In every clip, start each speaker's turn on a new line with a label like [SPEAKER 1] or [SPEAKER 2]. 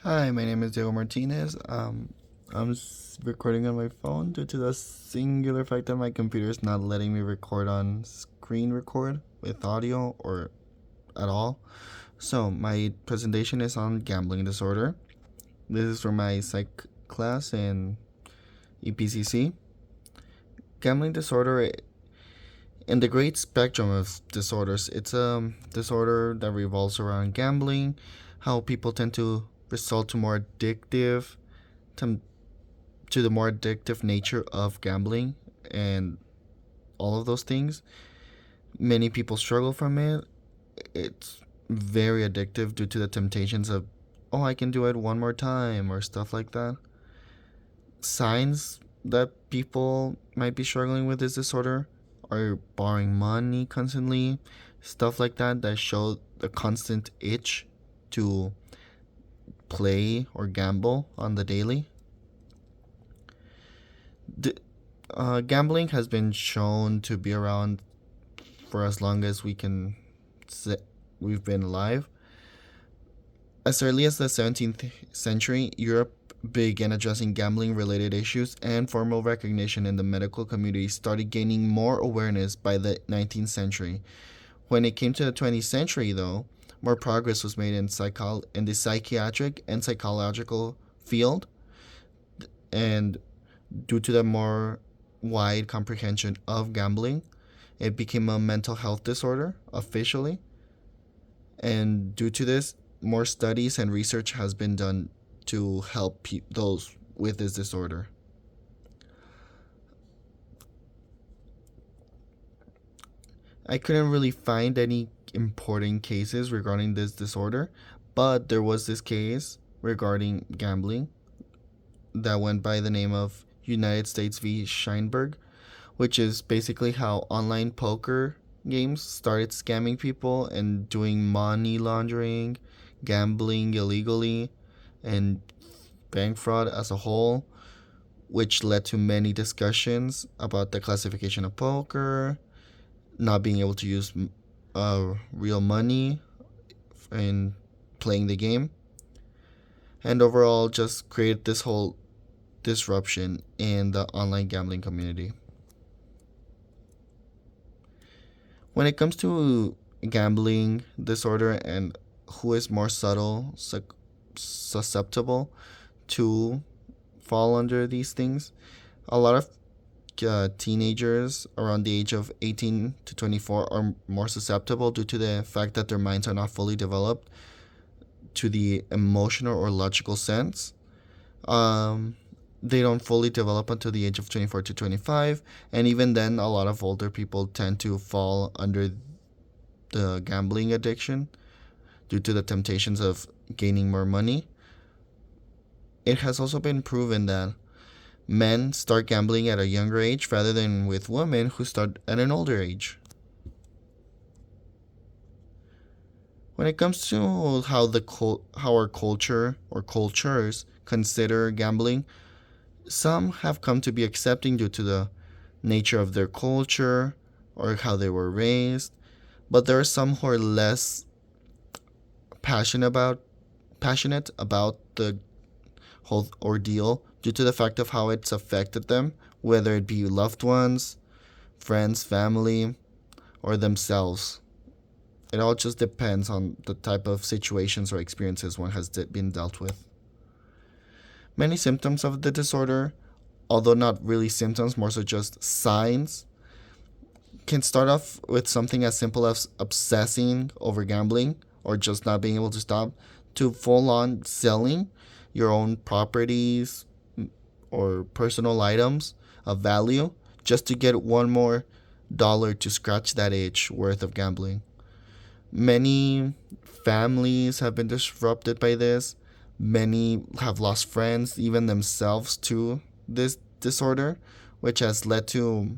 [SPEAKER 1] Hi, my name is Diego Martinez. I'm recording on my phone due to the singular fact that my computer is not letting me record on screen record with audio or at all. So, my presentation is on gambling disorder. This is for my psych class in EPCC. Gambling disorder, in the great spectrum of disorders, it's a disorder that revolves around gambling, how people tend to result to more addictive to, to the more addictive nature of gambling and all of those things. Many people struggle from it. It's very addictive due to the temptations of, oh, I can do it one more time or stuff like that. Signs that people might be struggling with this disorder are borrowing money constantly, stuff like that show the constant itch to play or gamble on the daily. Gambling has been shown to be around for as long as we've been alive. As early as the 17th century, Europe began addressing gambling related issues, and formal recognition in the medical community started gaining more awareness by the 19th century. When it came to the 20th century, though, more progress was made in the psychiatric and psychological field, and due to the more wide comprehension of gambling, it became a mental health disorder officially. And due to this, more studies and research has been done to help those with this disorder. I couldn't really find any important cases regarding this disorder, but there was this case regarding gambling that went by the name of United States v. Scheinberg, which is basically how online poker games started scamming people and doing money laundering, gambling illegally, and bank fraud as a whole, which led to many discussions about the classification of poker, not being able to use real money in playing the game, and overall just created this whole disruption in the online gambling community. When it comes to gambling disorder and who is more susceptible to fall under these things, a lot of teenagers around the age of 18 to 24 are more susceptible due to the fact that their minds are not fully developed to the emotional or logical sense. They don't fully develop until the age of 24 to 25, and even then, a lot of older people tend to fall under the gambling addiction due to the temptations of gaining more money. It has also been proven that men start gambling at a younger age rather than with women who start at an older age. When it comes to how our culture or cultures consider gambling, some have come to be accepting due to the nature of their culture or how they were raised, but there are some who are less passionate about the whole ordeal due to the fact of how it's affected them, whether it be loved ones, friends, family, or themselves. It all just depends on the type of situations or experiences one has been dealt with. Many symptoms of the disorder, although not really symptoms, more so just signs, can start off with something as simple as obsessing over gambling or just not being able to stop, to full on selling your own properties or personal items of value just to get one more dollar to scratch that itch worth of gambling. Many families have been disrupted by this. Many have lost friends, even themselves, to this disorder, which has led to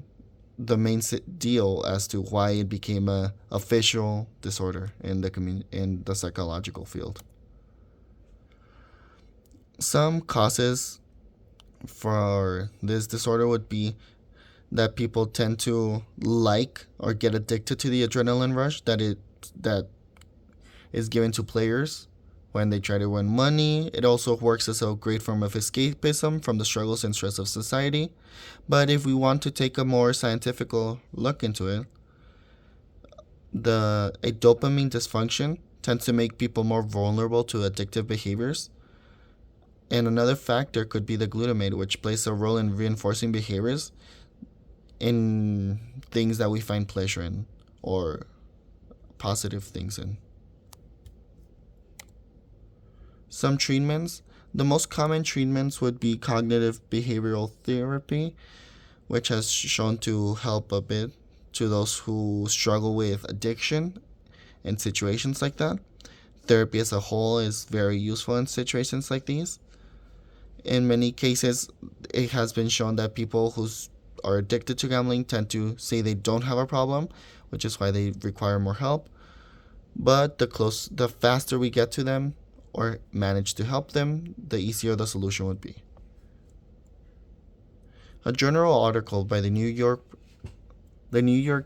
[SPEAKER 1] the main deal as to why it became a official disorder in the psychological field. Some causes for this disorder would be that people tend to like or get addicted to the adrenaline rush that is given to players when they try to win money. It also works as a great form of escapism from the struggles and stress of society. But if we want to take a more scientific look into it, a dopamine dysfunction tends to make people more vulnerable to addictive behaviors. And another factor could be the glutamate, which plays a role in reinforcing behaviors in things that we find pleasure in or positive things in. Some treatments. The most common treatments would be cognitive behavioral therapy, which has shown to help a bit to those who struggle with addiction in situations like that. Therapy as a whole is very useful in situations like these. In many cases, it has been shown that people who are addicted to gambling tend to say they don't have a problem, which is why they require more help. But the faster we get to them or manage to help them, the easier the solution would be. A journal article by the New York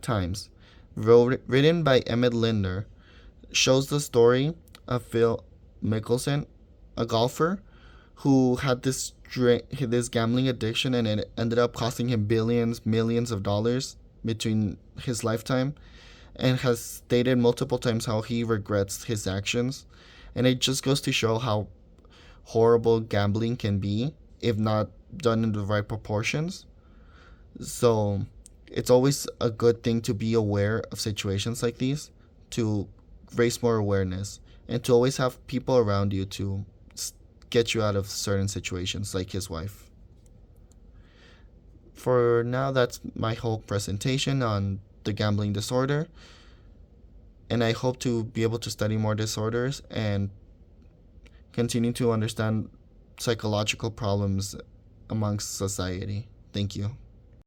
[SPEAKER 1] Times, written by Emmett Linder, shows the story of Phil Mickelson, a golfer who had this gambling addiction, and it ended up costing him millions of dollars between his lifetime, and has stated multiple times how he regrets his actions. And it just goes to show how horrible gambling can be if not done in the right proportions. So it's always a good thing to be aware of situations like these, to raise more awareness, and to always have people around you to get you out of certain situations, like his wife. For now, that's my whole presentation on the gambling disorder, and I hope to be able to study more disorders and continue to understand psychological problems amongst society. Thank you.